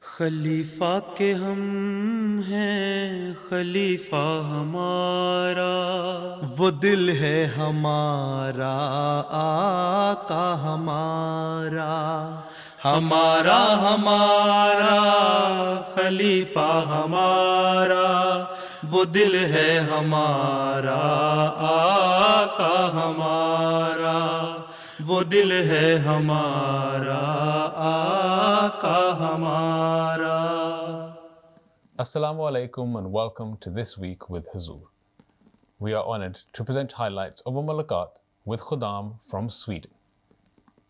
خلیفہ کے ہم ہیں خلیفہ ہمارا، وہ دل ہے ہمارا آقا ہمارا، ہمارا ہمارا خلیفہ ہمارا، وہ دل ہے ہمارا آقا ہمارا، وہ دل ہے ہمارا آقا ہمارا۔ Assalamu alaikum and welcome to This Week with Huzur. We are honored to present highlights of a mulaqat with Khudam from Sweden.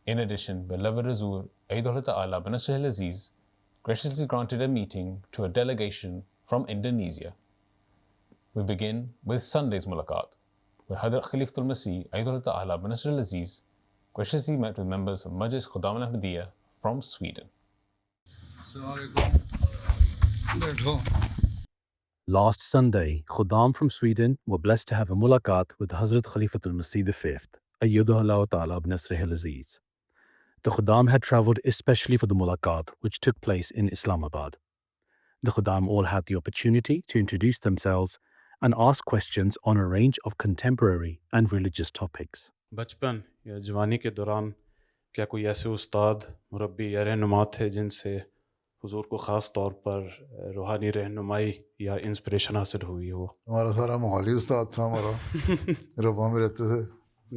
In addition, beloved Huzur Aidullah Ta'ala bin Nasr al-Aziz graciously granted a meeting to a delegation from Indonesia. We begin with Sunday's mulaqat, where Hadrat Khalifatul Masih Aidullah Ta'ala bin Nasr al-Aziz graciously met with members of Majlis Khudam al-Ahmadiyya from Sweden. Last Sunday, Khudam from Sweden were blessed to have a mulaqat with Hazrat Khalifatul Masih V, Ayyadullah Ta'ala bin Nasr al-Aziz. The Khudam had travelled especially for the mulaqat, which took place in Islamabad. The Khudam all had the opportunity to introduce themselves and ask questions on a range of contemporary and religious topics. بچپن یا جوانی کے دوران کیا کوئی ایسے استاد، مربی یا رہنما تھے جن سے حضور کو خاص طور پر روحانی رہنمائی یا انسپریشن حاصل ہوئی ہو؟ ہمارا سارا ماحولی استاد تھا، ہمارا ربا میں رہتے تھے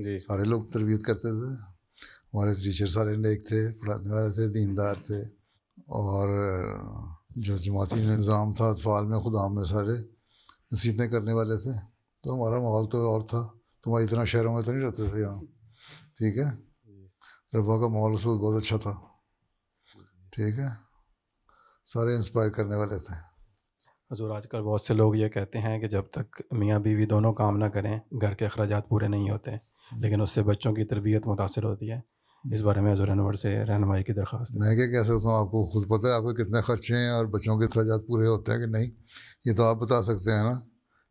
جی، سارے لوگ تربیت کرتے تھے، ہمارے ٹیچر سارے نیک تھے، پڑھانے والے تھے، دیندار تھے، اور جو جماعتی نظام تھا اطفال میں خدام میں سارے نصیحتیں کرنے والے تھے، تو ہمارا ماحول تو اور تھا، تمہاری اتنا شہروں میں تو نہیں رہتے تھے یہاں، ٹھیک ہے، ربا کا ماحول اس وقت بہت اچھا تھا، ٹھیک ہے، سارے انسپائر کرنے والے تھے۔ حضور آج کل بہت سے لوگ یہ کہتے ہیں کہ جب تک میاں بیوی دونوں کام نہ کریں گھر کے اخراجات پورے نہیں ہوتے، لیکن اس سے بچوں کی تربیت متاثر ہوتی ہے۔ اس بارے میں حضور انور سے رہنمائی کی درخواست ہے۔ میں کیا کہہ سکتا ہوں، آپ کو خود پتہ ہے آپ کے کتنے خرچے ہیں اور بچوں کے اخراجات پورے ہوتے ہیں کہ نہیں، یہ تو آپ بتا سکتے ہیں نا،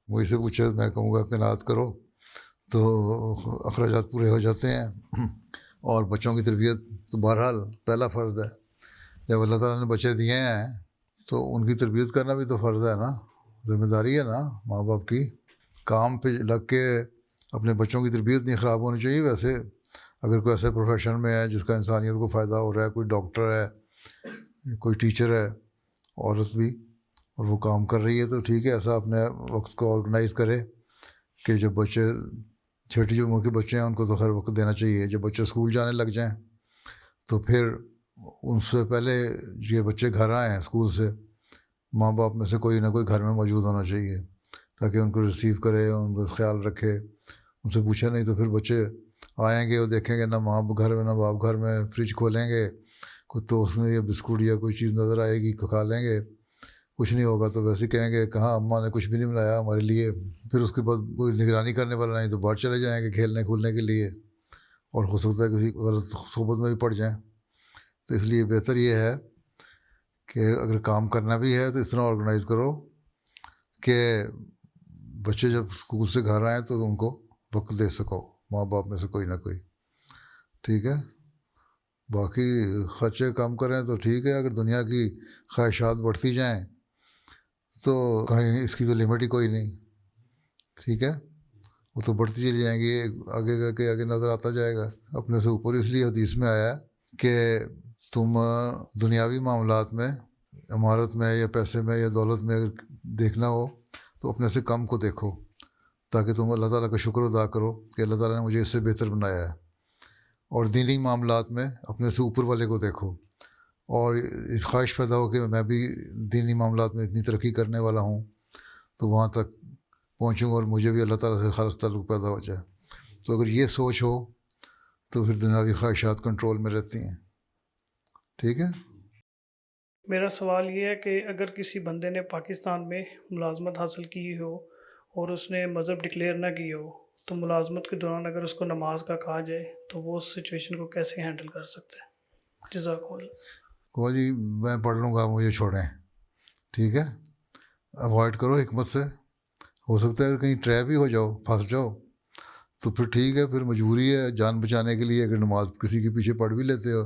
مجھ سے پوچھے میں کہوں گا قناعت کرو تو اخراجات پورے ہو جاتے ہیں، اور بچوں کی تربیت تو بہرحال پہلا فرض ہے، جب اللہ تعالیٰ نے بچے دیے ہیں تو ان کی تربیت کرنا بھی تو فرض ہے نا، ذمہ داری ہے نا ماں باپ کی۔ کام پہ لگ کے اپنے بچوں کی تربیت نہیں خراب ہونی چاہیے۔ ویسے اگر کوئی ایسے پروفیشن میں ہے جس کا انسانیت کو فائدہ ہو رہا ہے، کوئی ڈاکٹر ہے، کوئی ٹیچر ہے، عورت بھی، اور وہ کام کر رہی ہے تو ٹھیک ہے، ایسا اپنے وقت کو آرگنائز کرے کہ جب بچے چھوٹی جو عمر کے بچے ہیں ان کو تو خیر وقت دینا چاہیے، جب بچے اسکول جانے لگ جائیں تو پھر ان سے پہلے یہ بچے گھر آئیں اسکول سے، ماں باپ میں سے کوئی نہ کوئی گھر میں موجود ہونا چاہیے تاکہ ان کو ریسیو کرے، ان کا خیال رکھے، ان سے پوچھے، نہیں تو پھر بچے آئیں گے اور دیکھیں گے نہ ماں گھر میں نہ باپ گھر میں، فریج کھولیں گے کچھ تو اس میں یہ بسکٹ یا کوئی چیز نظر آئے گی، کھا لیں گے، کچھ نہیں ہوگا تو ویسے کہیں گے کہاں اماں نے کچھ بھی نہیں بنایا ہمارے لیے، پھر اس کے بعد کوئی نگرانی کرنے والا نہیں تو باہر چلے جائیں گے کھیلنے کھولنے کے لیے، اور ہو سکتا ہے کسی غلط صحبت میں بھی پڑ جائیں۔ تو اس لیے بہتر یہ ہے کہ اگر کام کرنا بھی ہے تو اس طرح آرگنائز کرو کہ بچے جب اسکول سے گھر آئیں تو ان کو وقت دے سکو، ماں باپ میں سے کوئی نہ کوئی، ٹھیک ہے۔ باقی خرچے کم کریں تو ٹھیک ہے، اگر دنیا کی خواہشات بڑھتی جائیں تو کہیں اس کی تو لمٹ ہی کوئی نہیں، ٹھیک ہے، وہ تو بڑھتی چلی جائیں گی، آگے کا کہ آگے نظر آتا جائے گا اپنے سے اوپر۔ اس لیے حدیث میں آیا کہ تم دنیاوی معاملات میں، عمارت میں یا پیسے میں یا دولت میں اگر دیکھنا ہو تو اپنے سے کم کو دیکھو تاکہ تم اللہ تعالیٰ کا شکر ادا کرو کہ اللہ تعالیٰ نے مجھے اس سے بہتر بنایا ہے، اور دینی معاملات میں اپنے سے اوپر والے کو دیکھو، اور اس خواہش پیدا ہو کہ میں بھی دینی معاملات میں اتنی ترقی کرنے والا ہوں تو وہاں تک پہنچوں اور مجھے بھی اللہ تعالیٰ سے خالص تعلق پیدا ہو جائے۔ تو اگر یہ سوچ ہو تو پھر دنیاوی خواہشات کنٹرول میں رہتی ہیں، ٹھیک ہے۔ میرا سوال یہ ہے کہ اگر کسی بندے نے پاکستان میں ملازمت حاصل کی ہو اور اس نے مذہب ڈکلیئر نہ کی ہو، تو ملازمت کے دوران اگر اس کو نماز کا کہا جائے تو وہ اس سچویشن کو کیسے ہینڈل کر سکتے ہیں؟ جزاک اللہ۔ کو جی میں پڑھ لوں گا، مجھے چھوڑیں، ٹھیک ہے، اوائڈ کرو حکمت سے۔ ہو سکتا ہے اگر کہیں ٹریپ بھی ہو جاؤ، پھنس جاؤ تو پھر ٹھیک ہے, پھر مجبوری ہے جان بچانے کے لیے. اگر نماز کسی کے پیچھے پڑھ بھی لیتے ہو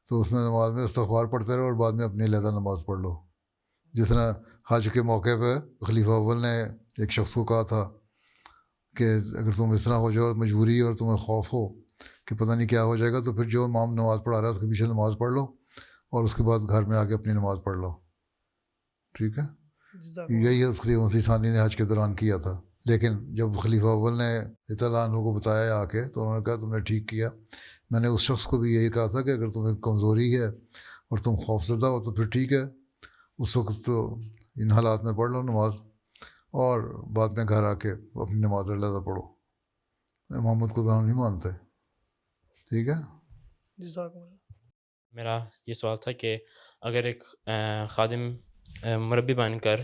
تو اس میں نماز میں استغفار پڑھتے رہو اور بعد میں اپنی علیحدہ نماز پڑھ لو. جس طرح حج کے موقع پہ خلیفہ اول نے ایک شخص کو کہا تھا کہ اگر تم اس طرح ہو جاؤ اور مجبوری اور تمہیں خوف ہو کہ پتہ نہیں کیا ہو جائے گا, تو پھر جو امام نماز پڑھا رہا ہے اس کے پیچھے نماز پڑھ لو اور اس کے بعد گھر میں آ کے اپنی نماز پڑھ لو. ٹھیک ہے, یہی حضرت خلیفہ مسیح ثانی نے حج کے دوران کیا تھا. لیکن جب خلیفہ اول نے اطلاع عنہ کو بتایا آ کے, تو انہوں نے کہا تم نے ٹھیک کیا. میں نے اس شخص کو بھی یہی کہا تھا کہ اگر تمہیں کمزوری ہے اور تم خوف زدہ ہو تو پھر ٹھیک ہے, اس وقت تو ان حالات میں پڑھ لو نماز اور بعد میں گھر آ کے اپنی نماز علیحدہ پڑھو. محمد کو تو نہیں مانتے. ٹھیک ہے, جزاک اللہ. میرا یہ سوال تھا کہ اگر ایک خادم مربی بن کر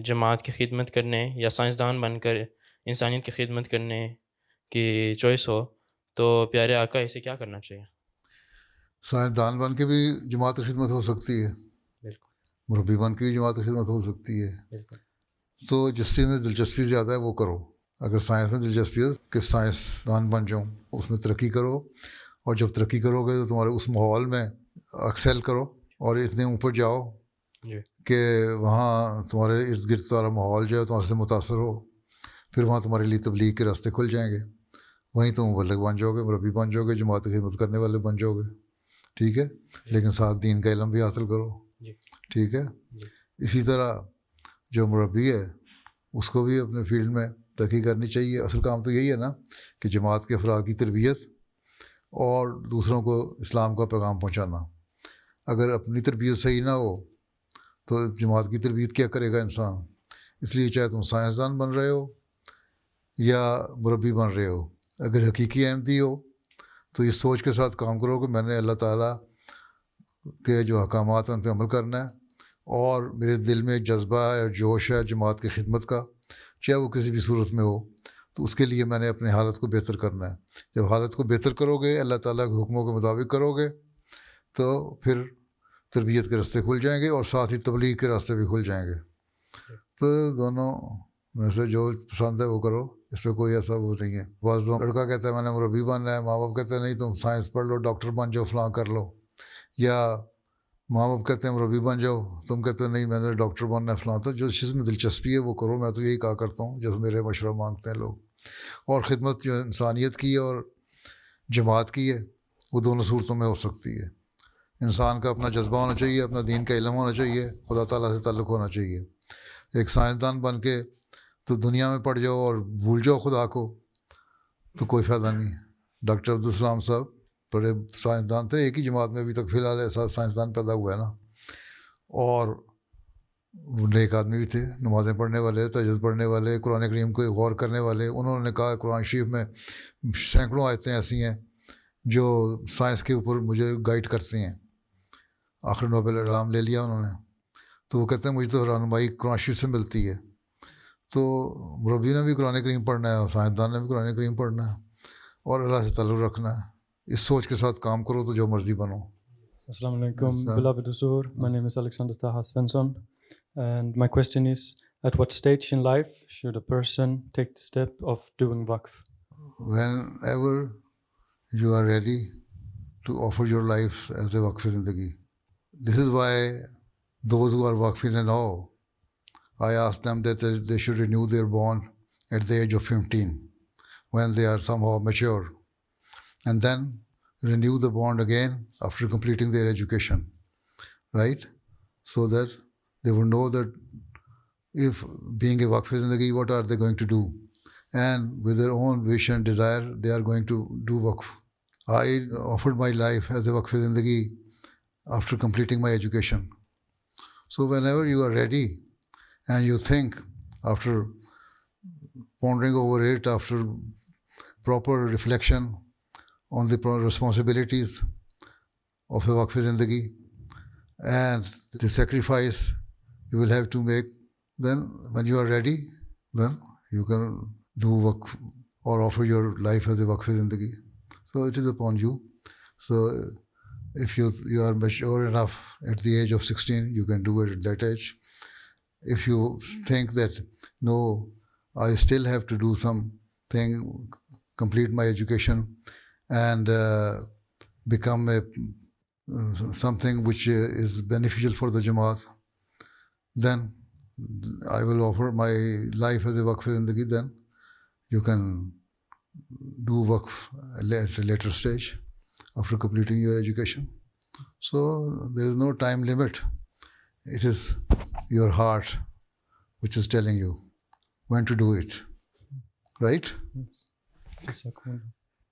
جماعت کی خدمت کرنے یا سائنسدان بن کر انسانیت کی خدمت کرنے کی چوائس ہو تو پیارے آقا اسے کیا کرنا چاہیے؟ سائنسدان بن کے بھی جماعت کی خدمت ہو سکتی ہے, بالکل. مربی بن کے بھی جماعت کی خدمت ہو سکتی ہے. بالکل. تو جس چیز میں دلچسپی زیادہ ہے وہ کرو. اگر سائنس میں دلچسپی ہے کہ سائنسدان بن جاؤں, اس میں ترقی کرو, اور جب ترقی کرو گے تو تمہارے اس ماحول میں ایکسیل کرو اور اتنے اوپر جاؤ جی. کہ وہاں تمہارے ارد گرد تمہارا ماحول جو ہے تمہارے سے متاثر ہو. پھر وہاں تمہارے لیے تبلیغ کے راستے کھل جائیں گے. وہیں تم مبلغ بن جاؤ گے, مربی بن جاؤ گے, جماعت کی خدمت کرنے والے بن جاؤ گے. ٹھیک ہے, لیکن ساتھ دین کا علم بھی حاصل کرو. ٹھیک ہے. اسی طرح جو مربی ہے اس کو بھی اپنے فیلڈ میں ترقی کرنی چاہیے. اصل کام تو یہی ہے نا کہ جماعت کے افراد کی تربیت اور دوسروں کو اسلام کا پیغام پہنچانا. اگر اپنی تربیت صحیح نہ ہو تو جماعت کی تربیت کیا کرے گا انسان. اس لیے چاہے تم سائنسدان بن رہے ہو یا مربی بن رہے ہو, اگر حقیقی احمدی ہو تو اس سوچ کے ساتھ کام کرو کہ میں نے اللہ تعالیٰ کے جو احکامات ہیں ان پہ عمل کرنا ہے, اور میرے دل میں جذبہ ہے اور جوش ہے جماعت کی خدمت کا, چاہے وہ کسی بھی صورت میں ہو, تو اس کے لیے میں نے اپنے حالت کو بہتر کرنا ہے. جب حالت کو بہتر کرو گے, اللہ تعالیٰ کے حکموں کے مطابق کرو گے, تو پھر تربیت کے راستے کھل جائیں گے اور ساتھ ہی تبلیغ کے راستے بھی کھل جائیں گے. تو دونوں میں سے جو پسند ہے وہ کرو, اس پہ کوئی ایسا وہ نہیں ہے. بعض لڑکا کہتا ہے میں نے مربی بننا ہے, ماں باپ کہتے ہیں نہیں تم سائنس پڑھ لو, ڈاکٹر بن جاؤ, فلاں کر لو. یا ماں باپ کہتے ہیں مربی بن جاؤ, تم کہتے ہو نہیں میں نے ڈاکٹر بننا ہے, فلاں. تو جو چیز میں دلچسپی ہے وہ کرو. میں تو یہی کہا کرتا ہوں جیسے میرے مشورہ مانگتے ہیں لوگ. اور خدمت جو انسانیت کی ہے اور جماعت کی ہے وہ دونوں صورتوں میں ہو سکتی ہے. انسان کا اپنا جذبہ ہونا چاہیے, اپنا دین کا علم ہونا چاہیے, خدا تعالیٰ سے تعلق ہونا چاہیے. ایک سائنسدان بن کے تو دنیا میں پڑ جاؤ اور بھول جاؤ خدا کو تو کوئی فائدہ نہیں ہے. ڈاکٹر عبدالسلام صاحب بڑے سائنسدان تھے, ایک ہی جماعت میں ابھی تک فی الحال ایسا سائنسدان پیدا ہوا ہے نا, اور وہ نیک آدمی بھی تھے, نمازیں پڑھنے والے, تہجد پڑھنے والے, قرآن کریم کو غور کرنے والے. انہوں نے کہا قرآن شریف میں سینکڑوں آیتیں ایسی ہیں جو سائنس کے اوپر مجھے گائیڈ کرتی ہیں. آخر نوبل انعام لے لیا انہوں نے. تو وہ کہتے ہیں مجھے تو رہنمائی قرآن شریف سے ملتی ہے. تو مربی نے بھی قرآن کریم پڑھنا ہے اور سائنسدان نے بھی قرآن کریم پڑھنا ہے اور اللہ سے تعلق رکھنا ہے. اس سوچ کے ساتھ کام کرو تو جو مرضی بنو. Assalamu alaikum, beloved Huzur. My name is Alexander Taha Svensson, and my question is, at what stage in life should a person take the step of doing waqf? Whenever you are ready to offer your life as a waqf zindagi. This is why those who are waqfin now, I ask them that they should renew their bond at the age of 15 when they are somehow mature, and then renew the bond again after completing their education, right? So that they will know that if being a waqf zindagi, what are they going to do? And with their own wish and desire, they are going to do waqf. I offered my life as a waqf zindagi after completing my education. So whenever you are ready and you think, after pondering over it, after proper reflection on the responsibilities of a waqf zindagi and the sacrifice you will have to make, then when you are ready, then you can do waqf or offer your life as a waqf zindagi. So it is upon you. So if you are mature enough at the age of 16, you can do it at that age. If you think that, no, I still have to do something complete my education and become something which is beneficial for the Jamaat, then I will offer my life as a waqf zindagi. Then you can do waqf at a later stage after completing your education. So there is no time limit. It is your heart which is telling you when to do it, right?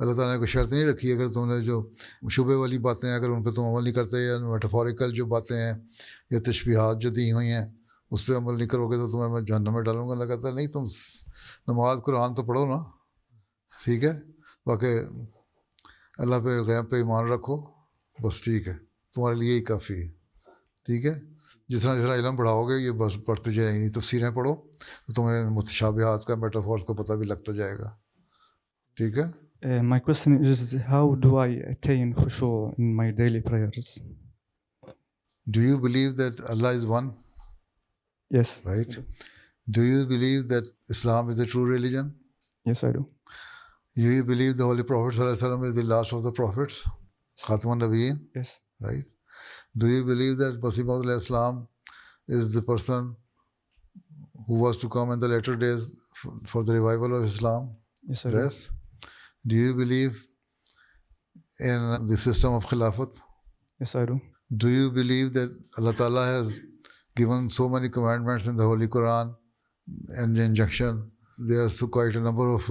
اللہ تعالیٰ نے کوئی شرط نہیں رکھی. اگر تم نے جو شبے والی باتیں اگر ان پہ تم عمل نہیں کرتے یا میٹافوریکل جو باتیں ہیں یا تشبیہات جو دی ہوئی ہیں اس پہ عمل نہیں کرو گے تو تمہیں میں جہنم میں ڈالوں گا. اللہ کہتا ہے نہیں تم نماز قرآن تو پڑھو نا, ٹھیک ہے, باقی اللہ پہ غیب پہ ایمان رکھو, بس ٹھیک ہے, تمہارے لیے ہی کافی ہے. ٹھیک ہے, جس طرح علم بڑھاؤ گے یہ بس پڑھتے جائیں, تفسیریں پڑھو تو تمہیں متشابہات کا میٹافورس کو پتہ بھی لگتا جائے گا. ٹھیک ہے. My question is, how do I attain khushu in my daily prayers? Do you believe that Allah is one? Yes. Right. Do you believe that Islam is the true religion? Yes, I do. Do you believe the Holy Prophet sallallahu alaihi wasallam is the last of the prophets, Khatamun Nabiyyin? Yes. Right. Do you believe that Masih Maud alayhi salam is the person who was to come in the later days for the revival of Islam? Yes, I do. Yes. Do you believe in the system of Khilafat? Yes, I do. Do you believe that Allah Ta'ala has given so many commandments in the Holy Quran and the injunction? There are so quite a number of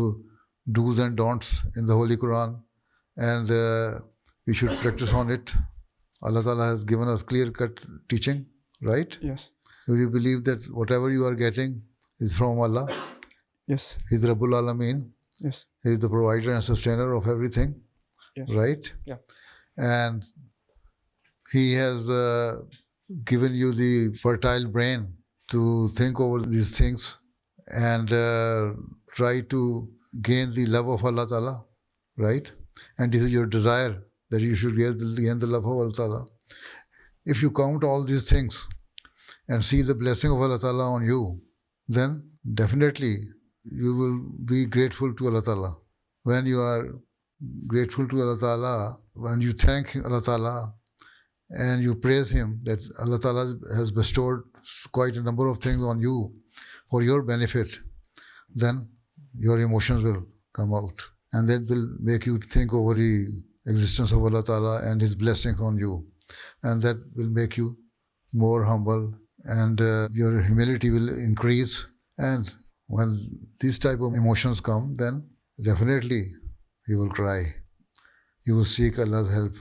do's and don'ts in the Holy Quran, and we should practice on it. Allah Ta'ala has given us clear-cut teaching, right? Yes. Do you believe that whatever you are getting is from Allah? Yes. He's Rabbul Alameen. Yes. He is the provider and sustainer of everything, Yes. right? Yeah. And He has given you the fertile brain to think over these things and try to gain the love of Allah Ta'ala, right? And this is your desire, that you should gain the love of Allah Ta'ala. If you count all these things and see the blessing of Allah Ta'ala on you, then definitely you will be grateful to Allah Ta'ala. When you are grateful to Allah Ta'ala, when you thank Allah Ta'ala and you praise Him that Allah Ta'ala has bestowed quite a number of things on you for your benefit, then your emotions will come out and that will make you think over the existence of Allah Ta'ala and His blessings on you, and that will make you more humble and your humility will increase. And when these type of emotions come, then definitely you will cry. You will seek Allah's help,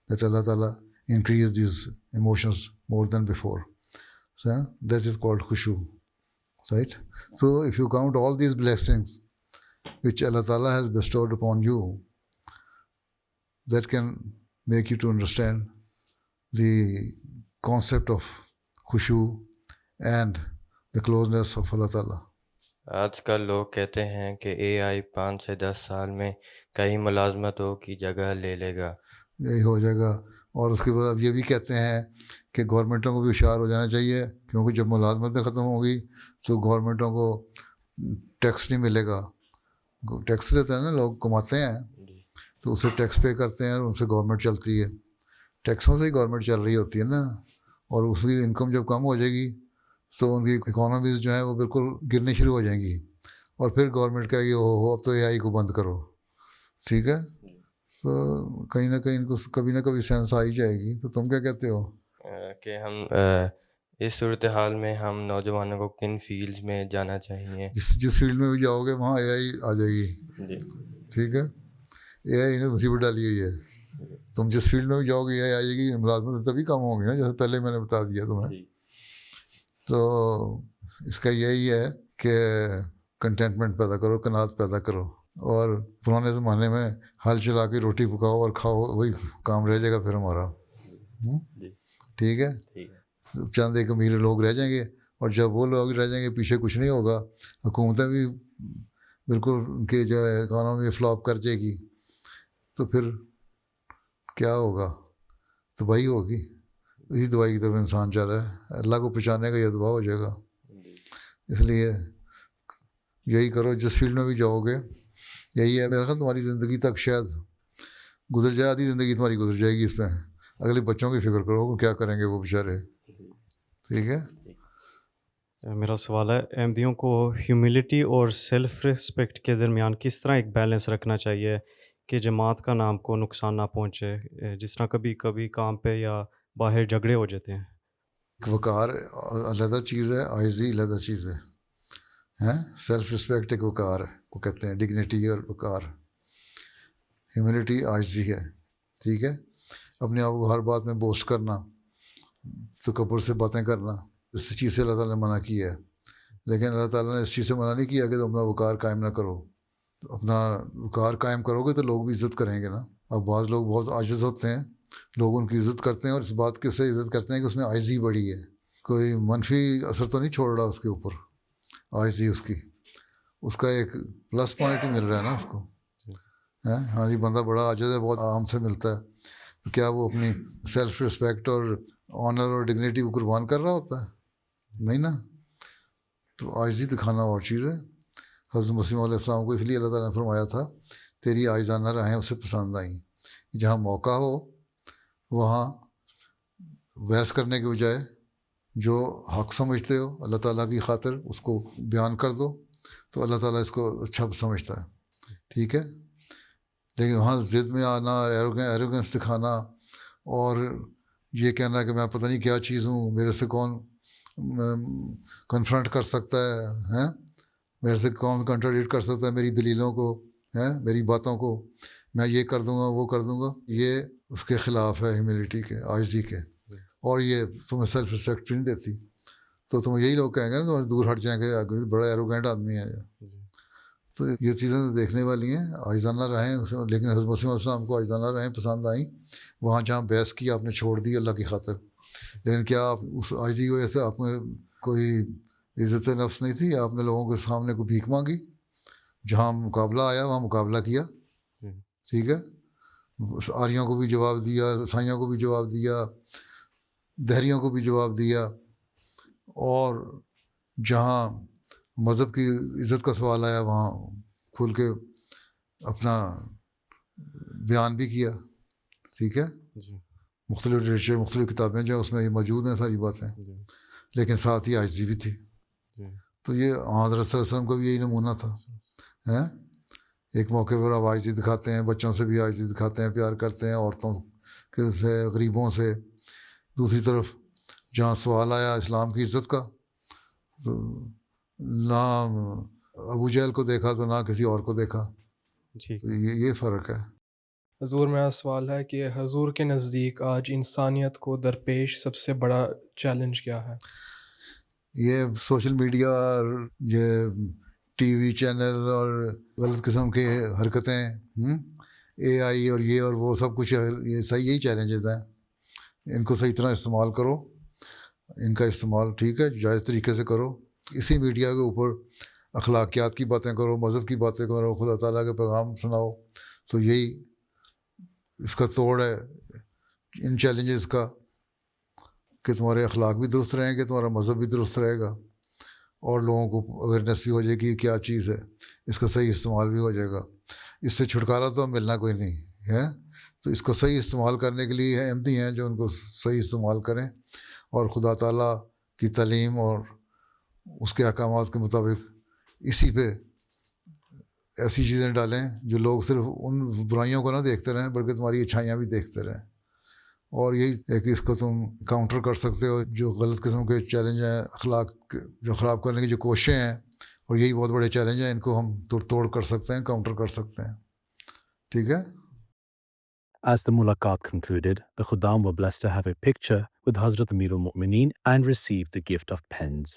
that Allah Ta'ala increase these emotions more than before. So that is called khushu, right? So if you count all these blessings which Allah Ta'ala has bestowed upon you, that can make you to understand the concept of khushu and the closeness of Allah Ta'ala. آج کل لوگ کہتے ہیں کہ اے آئی 5 سے 10 سال میں کئی ملازمتوں کی جگہ لے لے گا. یہی ہو جائے گا. اور اس کے بعد اب یہ بھی کہتے ہیں کہ گورنمنٹوں کو بھی ہوشیار ہو جانا چاہیے, کیونکہ جب ملازمتیں ختم ہوں گی تو گورنمنٹوں کو ٹیکس نہیں ملے گا. ٹیکس لیتے ہیں نا لوگ, کماتے ہیں تو اسے ٹیکس پے کرتے ہیں اور ان سے گورنمنٹ چلتی ہے. ٹیکسوں سے ہی گورنمنٹ چل رہی ہوتی ہے نا, اور اس کی انکم جب کم ہو جائے گی تو ان کی اکانومیز جو ہیں وہ بالکل گرنی شروع ہو جائیں گی, اور پھر گورنمنٹ کہے گی او اب تو اے آئی کو بند کرو. ٹھیک ہے, تو کہیں نہ کہیں ان کو کبھی نہ کبھی سینس آ ہی جائے گی. تو تم کیا کہتے ہو کہ ہم اس صورتحال میں ہم نوجوانوں کو کن فیلڈز میں جانا چاہیے؟ جس فیلڈ میں بھی جاؤ گے وہاں اے آئی آ جائے گی. جی ٹھیک ہے, اے آئی نے مصیبت ڈالی ہوئی ہے. تم جس فیلڈ میں بھی جاؤ گے اے آئی آئے گی, ملازمت تبھی کم ہوں گی نا, جیسے پہلے میں نے بتا دیا تمہیں. تو اس کا یہی ہے کہ کنٹینٹمنٹ پیدا کرو, قناعت پیدا کرو, اور پرانے زمانے میں ہل چلا کے روٹی پکاؤ اور کھاؤ, وہی کام رہ جائے گا پھر ہمارا. ٹھیک ہے, چند ایک امیر لوگ رہ جائیں گے, اور جب وہ لوگ رہ جائیں گے پیچھے کچھ نہیں ہوگا. حکومتیں بھی بالکل ان کے جو ہے اکانومی فلاپ کر جائے گی, تو پھر کیا ہوگا؟ تباہی ہوگی. اسی دوائی کی طرف انسان جا رہا ہے. اللہ کو پہچانے کا یہ دعا ہو جائے گا. اس لیے یہی کرو, جس فیلڈ میں بھی جاؤ گے یہی ہے. میرا خیال تمہاری زندگی تک شاید گزر جائے, آدھی زندگی تمہاری گزر جائے گی اس میں. اگلے بچوں کی فکر کرو کیا کریں گے وہ بیچارے. ٹھیک ہے. میرا سوال ہے, احمدیوں کو ہیوملٹی اور سیلف رسپیکٹ کے درمیان کس طرح ایک بیلنس رکھنا چاہیے کہ جماعت کا نام کو نقصان نہ پہنچے, جس طرح کبھی کبھی کام پہ یا باہر جھگڑے ہو جاتے ہیں؟ وقار علیحدہ چیز ہے, عاجزی علیحدہ چیز ہے. سیلف رسپیکٹ ایک وقار کو کہتے ہیں, ڈگنیٹی اور وقار. ہیوملٹی عاجزی ہے. ٹھیک ہے. اپنے آپ کو ہر بات میں بوسٹ کرنا, تکبر سے باتیں کرنا, اس چیز سے اللہ تعالیٰ نے منع کیا ہے. لیکن اللہ تعالیٰ نے اس چیز سے منع نہیں کیا کہ تم اپنا وقار قائم نہ کرو. اپنا وقار قائم کرو گے تو لوگ بھی عزت کریں گے نا. اب بعض لوگ بہت عاجز ہوتے ہیں, لوگ ان کی عزت کرتے ہیں اور اس بات کے سے عزت کرتے ہیں کہ اس میں عاجزی بڑی ہے. کوئی منفی اثر تو نہیں چھوڑ رہا اس کے اوپر, عاجزی اس کا ایک پلس پوائنٹ ہی مل رہا ہے نا اس کو. ہاں جی, بندہ بڑا عاجز ہے, بہت آرام سے ملتا ہے, تو کیا وہ اپنی سیلف رسپیکٹ اور آنر اور ڈگنیٹی کو قربان کر رہا ہوتا ہے؟ نہیں نا. تو عاجزی دکھانا اور چیز ہے. حضرت مسیح علیہ السلام کو اس لیے اللہ تعالیٰ نے فرمایا تھا تیری عاجزانہ راہیں اسے پسند آئیں. جہاں موقع ہو وہاں بحث کرنے کے بجائے جو حق سمجھتے ہو اللہ تعالیٰ کی خاطر اس کو بیان کر دو, تو اللہ تعالیٰ اس کو اچھا سمجھتا ہے. ٹھیک ہے. لیکن وہاں ضد میں آنا, ایروگنس دکھانا اور یہ کہنا کہ میں پتہ نہیں کیا چیز ہوں, میرے سے کون کنفرنٹ کر سکتا ہے, میرے سے کون کنٹراڈکٹ کر سکتا ہے میری دلیلوں کو, میری باتوں کو, میں یہ کر دوں گا وہ کر دوں گا, یہ اس کے خلاف ہے ہیوملٹی کے, عاجزی کے. اور یہ تمہیں سیلف رسپیکٹ نہیں دیتی. تو تم یہی لوگ کہیں گے نا, تمہیں دور ہٹ جائیں گے, بڑا ایروگینٹ آدمی ہے. تو یہ چیزیں دیکھنے والی ہیں. عاجزانہ رہیں, لیکن حضرت مسیح علیہ السلام کو عاجزانہ رہیں پسند آئیں. وہاں جہاں بحث کی آپ نے چھوڑ دی اللہ کی خاطر. لیکن کیا آپ اس عاجزی کی وجہ سے آپ میں کوئی عزت نفس نہیں تھی؟ آپ نے لوگوں کے سامنے کو بھیک مانگی؟ جہاں مقابلہ آیا وہاں مقابلہ کیا. ٹھیک ہے. آریوں کو بھی جواب دیا, عیسائیوں کو بھی جواب دیا, دہریوں کو بھی جواب دیا, اور جہاں مذہب کی عزت کا سوال آیا وہاں کھل کے اپنا بیان بھی کیا. ٹھیک ہے. مختلف لٹریچر, مختلف کتابیں جو ہیں اس میں یہ موجود ہیں ساری باتیں, لیکن ساتھ ہی عاجزی بھی تھی. تو یہ حضرت صلی اللہ علیہ وسلم کا بھی یہی نمونہ تھا. ایک موقع پر آپ عاجزی دکھاتے ہیں, بچوں سے بھی عاجزی دکھاتے ہیں, پیار کرتے ہیں, عورتوں کے سے, غریبوں سے. دوسری طرف جہاں سوال آیا اسلام کی عزت کا, تو نہ ابو جہل کو دیکھا تو نہ کسی اور کو دیکھا. تو یہ فرق ہے. حضور, میرا سوال ہے کہ حضور کے نزدیک آج انسانیت کو درپیش سب سے بڑا چیلنج کیا ہے؟ یہ سوشل میڈیا اور یہ ٹی وی چینل اور غلط قسم کے حرکتیں, اے آئی اور یہ اور وہ سب کچھ, یہ صحیح یہی چیلنجز ہیں. ان کو صحیح طرح استعمال کرو, ان کا استعمال ٹھیک ہے جائز طریقے سے کرو. اسی میڈیا کے اوپر اخلاقیات کی باتیں کرو, مذہب کی باتیں کرو, خدا تعالیٰ کے پیغام سناؤ. تو یہی اس کا توڑ ہے ان چیلنجز کا, کہ تمہارے اخلاق بھی درست رہیں گے, تمہارا مذہب بھی درست رہے گا, اور لوگوں کو اویئرنیس بھی ہو جائے گی کیا چیز ہے, اس کا صحیح استعمال بھی ہو جائے گا. اس سے چھٹکارا تو ملنا کوئی نہیں ہے. تو اس کو صحیح استعمال کرنے کے لیے احمدی ہیں جو ان کو صحیح استعمال کریں, اور خدا تعالیٰ کی تعلیم اور اس کے احکامات کے مطابق اسی پہ ایسی چیزیں ڈالیں جو لوگ صرف ان برائیوں کو نہ دیکھتے رہیں بلکہ تمہاری اچھائیاں بھی دیکھتے رہیں. اور یہی ہے کہ اس کو تم کاؤنٹر کر سکتے ہو. جو غلط قسم کے چیلنج ہیں, اخلاق جو خراب کرنے کی جو کوششیں ہیں, اور یہی بہت بڑے چیلنج ہیں, ان کو ہم توڑ کر سکتے ہیں, کاؤنٹر کر سکتے ہیں. ٹھیک ہے. As the mulaqat concluded, the Khuddam were blessed to have a picture with Hazrat Amir al-Mu'mineen and received the gift of pens.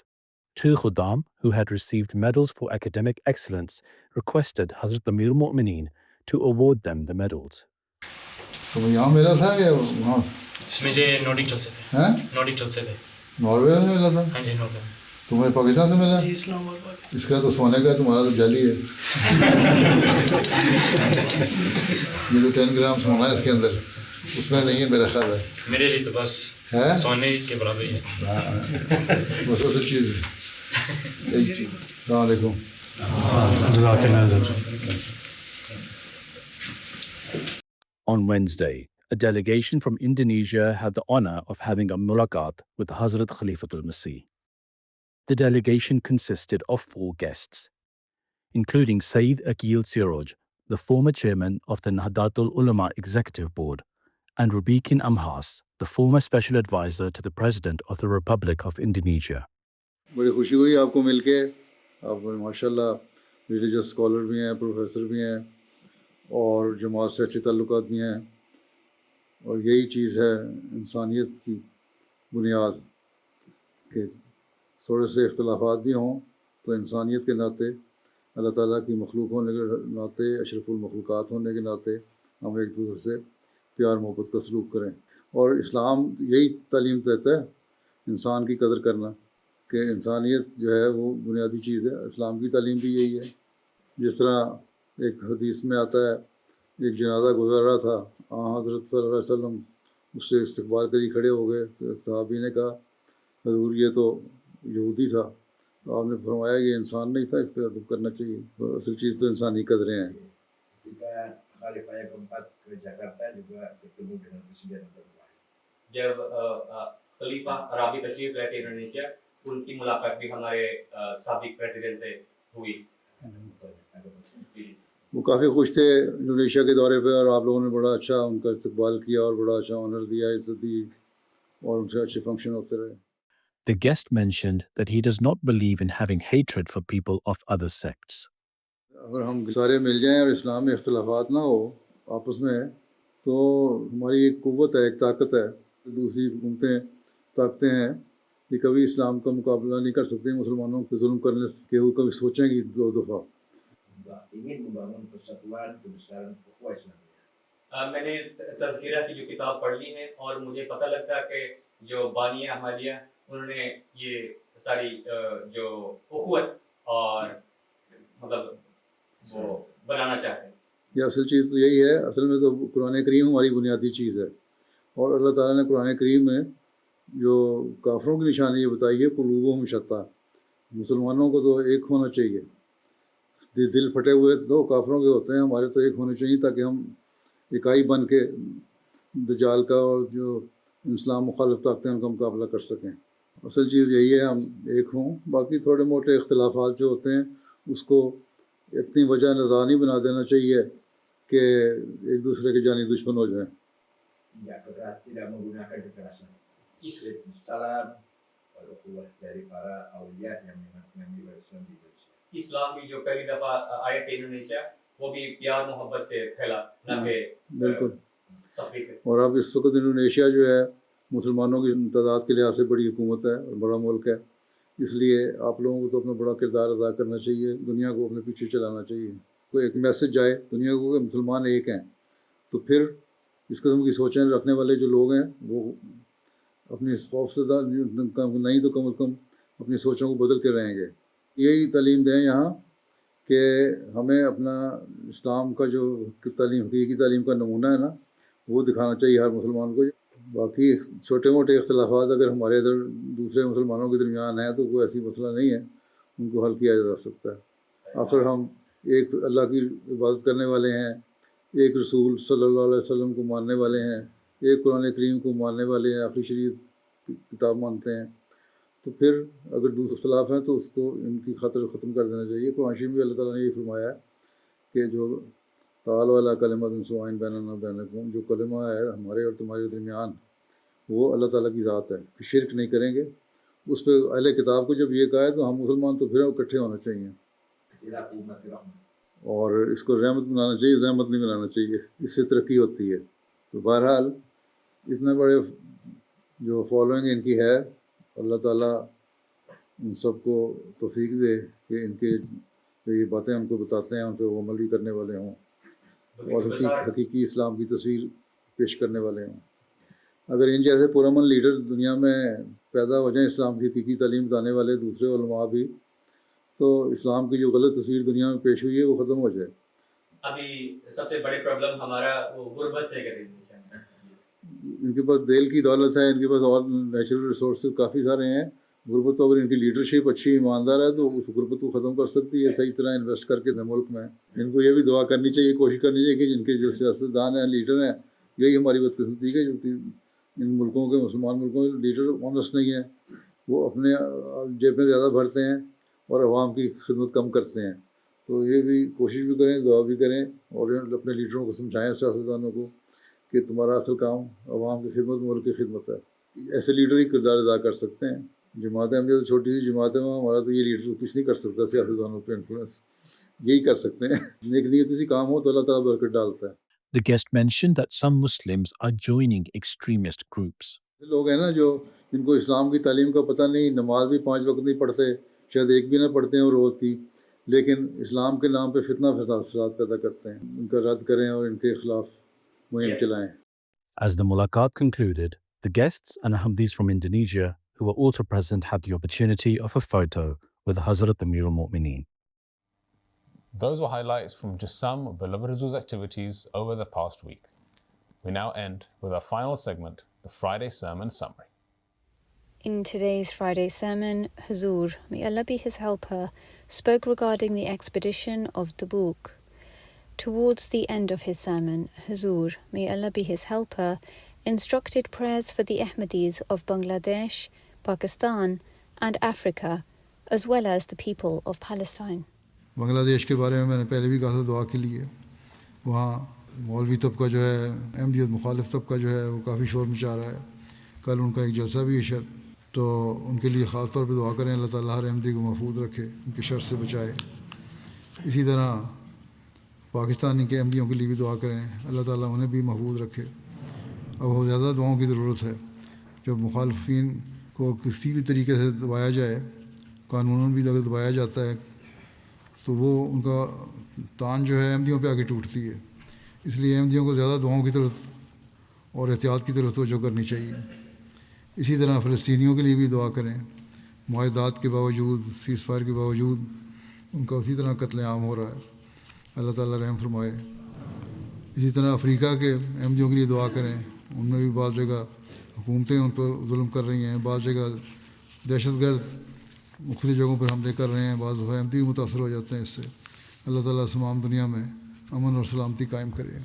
Two Khuddam, who had received medals for academic excellence, requested Hazrat Amir al-Mu'mineen to award them the medals. تو یہاں ملا تھا یا وہاں؟ اس میں جو نوڈک سے ہیں, نوڈک سے ناروے میں ملا تھا. ہاں جی, ناروے. تمہیں پاکستان سے ملا؟ جی, اسلام آباد پاکستان. اس کا تو سونے کا ہے, تمہارا تو جعلی ہے. یہ تو 10 گرام سونا ہے اس کے اندر, اس میں نہیں ہے میرا خیال ہے. میرے لیے تو بس سونے کے برابر ہی ہے. بس اصل چیز. السلام علیکم. On Wednesday, a delegation from Indonesia had the honor of having a mulaqat with Hazrat Khalifatul Masih. The delegation consisted of 4 guests, including Sayyid Aqil Siraj, the former chairman of the Nahdlatul Ulama Executive Board, and Rubikin Amhas, the former special advisor to the President of the Republic of Indonesia. بڑی خوشی ہوئی آپ کو مل کے. آپ ماشاء اللہ religious scholar بھی ہیں, پروفیسر بھی ہیں, اور جماعت سے اچھے تعلقات بھی ہیں، اور یہی چیز ہے انسانیت کی بنیاد، کہ تھوڑے سے اختلافات بھی ہوں تو انسانیت کے ناطے، اللہ تعالیٰ کی مخلوق ہونے کے ناطے، اشرف المخلوقات ہونے کے ناطے ہم ایک دوسرے سے پیار محبت کا سلوک کریں۔ اور اسلام یہی تعلیم دیتا ہے انسان کی قدر کرنا، کہ انسانیت جو ہے وہ بنیادی چیز ہے۔ اسلام کی تعلیم بھی یہی ہے۔ جس طرح ایک حدیث میں آتا ہے، ایک جنازہ گزر رہا تھا، حضرت صلی اللہ علیہ وسلم اس سے استقبال کے لیے کھڑے ہو گئے، تو ایک صحابی نے کہا حضور یہ تو یہودی تھا، تو آپ نے فرمایا یہ انسان نہیں تھا، اس کا ادب کرنا چاہیے۔ اصل چیز تو انسانی قدریں ہیں۔ جب خلیفہ عرابی تشریف لے کے انڈونیشیا، ان کی ملاقات بھی ہمارے سابق پریزیڈنٹ سے ہوئی۔ وہ کافی خوش تھے انڈونیشیا کے دورے پہ، اور آپ لوگوں نے بڑا اچھا ان کا استقبال کیا اور بڑا اچھا آنر دیا، عزت دی، اور ان سے اچھے فنکشن ہوتے رہے۔ The guest mentioned that he does not believe in having hatred for people of other sects. اگر ہم سارے مل جائیں اور اسلام میں اختلافات نہ ہو آپس میں، تو ہماری ایک قوت ہے، ایک طاقت ہے۔ دوسری حکومتیں، طاقتیں ہیں، یہ کبھی اسلام کا مقابلہ نہیں کر سکتے مسلمانوں پہ ظلم کرنے کے، وہ کبھی سوچیں گی دو دفعہ۔ میں نے تذکرہ کی جو کتاب پڑھ لی ہے، اور مجھے پتہ لگتا ہے کہ جو بانی احمدیہ انہوں نے یہ ساری جو اخوت اور مطلب وہ بنانا چاہتے ہیں۔ یہ اصل چیز تو یہی ہے۔ اصل میں تو قرآن کریم ہماری بنیادی چیز ہے، اور اللہ تعالیٰ نے قرآن کریم میں جو کافروں کی نشانی یہ بتائی ہے، قلوبہم شتیٰ، مسلمانوں کو تو ایک ہونا چاہیے۔ دل پھٹے ہوئے تو کافروں کے ہوتے ہیں، ہمارے تو ایک ہونے چاہیے، تاکہ ہم اکائی بن کے دجال کا اور جو اسلام مخالف طاقتیں ان کا مقابلہ کر سکیں۔ اصل چیز یہی ہے، ہم ایک ہوں۔ باقی تھوڑے موٹے اختلافات جو ہوتے ہیں اس کو اتنی وجہ نزاع نہیں بنا دینا چاہیے کہ ایک دوسرے کے جانی دشمن ہو جائیں۔ اسلام کی جو پہلی دفعہ آئے تھے انڈونیشیا، وہ بھی پیار محبت سے پھیلا، نہ کہ بالکل۔ سختی سے۔ اور اب اس وقت انڈونیشیا جو ہے مسلمانوں کی تعداد کے لحاظ سے بڑی حکومت ہے اور بڑا ملک ہے، اس لیے آپ لوگوں کو تو اپنا بڑا کردار ادا کرنا چاہیے، دنیا کو اپنے پیچھے چلانا چاہیے۔ کوئی ایک میسج جائے دنیا کو کہ مسلمان ایک ہیں، تو پھر اس قسم کی سوچیں رکھنے والے جو لوگ ہیں وہ اپنی خوف سے نہیں تو کم از کم اپنی سوچوں کو بدل کے رہیں گے۔ یہی تعلیم دیں یہاں کہ ہمیں اپنا اسلام کا جو تعلیم، حقیقی تعلیم کا نمونہ ہے نا، وہ دکھانا چاہیے ہر مسلمان کو۔ باقی چھوٹے موٹے اختلافات اگر ہمارے ادھر دوسرے مسلمانوں کے درمیان ہیں تو کوئی ایسی مسئلہ نہیں ہے، ان کو حل کیا جا سکتا ہے۔ آخر ہم ایک اللہ کی عبادت کرنے والے ہیں، ایک رسول صلی اللہ علیہ وسلم کو ماننے والے ہیں، ایک قرآن کریم کو ماننے والے ہیں، آخری شریعت کتاب مانتے ہیں، تو پھر اگر دوسرے اختلاف ہیں تو اس کو ان کی خاطر ختم کر دینا چاہیے۔ قرآن شریف میں اللہ تعالیٰ نے یہ فرمایا ہے کہ جو تعالیٰ علی کلمۃ سواء بیننا وبینکم، جو کلمہ ہے ہمارے اور تمہارے درمیان، وہ اللہ تعالیٰ کی ذات ہے، کہ شرک نہیں کریں گے۔ اس پہ اہل کتاب کو جب یہ کہا ہے تو ہم مسلمان تو پھر اکٹھے ہونا چاہیے، اور اس کو رحمت بنانا چاہیے، زحمت نہیں بنانا چاہیے، اس سے ترقی ہوتی ہے۔ تو بہرحال اتنے بڑے جو فالوئنگ ان کی ہے، اللہ تعالیٰ ان سب کو توفیق دے کہ ان کے جو یہ باتیں ان کو بتاتے ہیں ان پہ وہ عمل بھی کرنے والے ہوں، اور حقیقی اسلام کی تصویر پیش کرنے والے ہوں۔ اگر ان جیسے پرامن لیڈر دنیا میں پیدا ہو جائیں، اسلام کی حقیقی تعلیم بتانے والے دوسرے علماء بھی، تو اسلام کی جو غلط تصویر دنیا میں پیش ہوئی ہے وہ ختم ہو جائے۔ ابھی سب سے بڑے پرابلم ہمارا وہ غربت ہے کہ ان کے پاس دل کی دولت ہے، ان کے پاس اور نیچرل ریسورسز کافی سارے ہیں۔ غربت تو اگر ان کی لیڈرشپ اچھی ایماندار ہے تو اس غربت کو ختم کر سکتی ہے صحیح طرح انویسٹ کر کے ملک میں۔ ان کو یہ بھی دعا کرنی چاہیے، کوشش کرنی چاہیے کہ جن کے جو سیاستدان ہیں، لیڈر ہیں، یہی ہماری بدقسمتی ہے کہ ان ملکوں کے، مسلمان ملکوں کے لیڈر آنیسٹ نہیں ہیں، وہ اپنے جیب میں زیادہ بھرتے ہیں اور عوام کی خدمت کم کرتے ہیں۔ تو یہ بھی کوشش بھی کریں، دعا بھی کریں، اور اپنے لیڈروں کو سمجھائیں، سیاستدانوں کو، کہ تمہارا اصل کام عوام کی خدمت، ملک کی خدمت ہے۔ ایسے لیڈر ہی کردار ادا کر سکتے ہیں۔ جماعت احمدیہ تو چھوٹی سی جماعت ہے، ہمارا تو یہ لیڈر کچھ نہیں کر سکتا، سیاستدانوں پہ انفلوئنس یہی کر سکتے ہیں. نیک نیتی سے کام ہو تو اللہ تعالیٰ برکت ڈالتا ہے. The guest mentioned that some Muslims are joining extremist groups. لوگ ہیں نا جو جن کو اسلام کی تعلیم کا پتہ نہیں، نماز بھی 5 وقت نہیں پڑھتے، شاید ایک بھی نہ پڑھتے ہیں وہ روز کی، لیکن اسلام کے نام پہ فتنہ فساد پیدا کرتے ہیں. ان کا رد کریں اور ان کے خلاف مہم چلائیں. As the mulaqat concluded, the guests and Ahmadis from Indonesia who were also present had the opportunity of a photo with Hazrat Amir al-Mu'mineen. Those were highlights from just some of Beloved Huzoor's activities over the past week. We now end with our final segment, the Friday Sermon Summary. In today's Friday sermon, Huzoor, may Allah be his helper, spoke regarding the expedition of Tabuk. Towards the end of his sermon, Huzoor, may Allah be his helper, instructed prayers for the Ahmadis of Bangladesh, Pakistan and Africa, as well as the people of Palestine. بنگلہ دیش کے بارے میں میں نے پہلے بھی کہا تھا دعا کے لیے. وہاں مولوی طبقہ جو ہے، احمدیت مخالف طبقہ جو ہے، وہ کافی شور مچا رہا ہے. کل ان کا ایک جلسہ بھی ہے شاید، تو ان کے لیے خاص طور پہ دعا کریں، اللہ تعالیٰ ہر احمدی کو محفوظ رکھے، ان کے شر سے بچائے. اسی طرح پاکستانی کے احمدیوں کے لیے بھی دعا کریں، اللہ تعالیٰ انہیں بھی محفوظ رکھے. اب بہت زیادہ دعاؤں کی ضرورت ہے. جب مخالفین کو کسی بھی طریقے سے دبایا جائے، قانوناً بھی اگر دبایا جاتا ہے، تو وہ ان کا تان جو ہے احمدیوں پہ آگے ٹوٹتی ہے. اس لیے احمدیوں کو زیادہ دعاؤں کی طرف اور احتیاط کی طرف توجہ کرنی چاہیے. اسی طرح فلسطینیوں کے لیے بھی دعا کریں. معاہدات کے باوجود، سیز فائر کے باوجود ان کا اسی طرح قتل عام ہو رہا ہے. اللہ تعالیٰ رحم فرمائے. اسی طرح افریقہ کے احمدیوں کے لیے دعا کریں. ان میں بھی بعض جگہ حکومتیں ان پر ظلم کر رہی ہیں، بعض جگہ دہشت گرد مختلف جگہوں پر حملے کر رہے ہیں، بعض دفعہ احمدی متاثر ہو جاتے ہیں اس سے. اللہ تعالیٰ تمام دنیا میں امن اور سلامتی قائم کرے.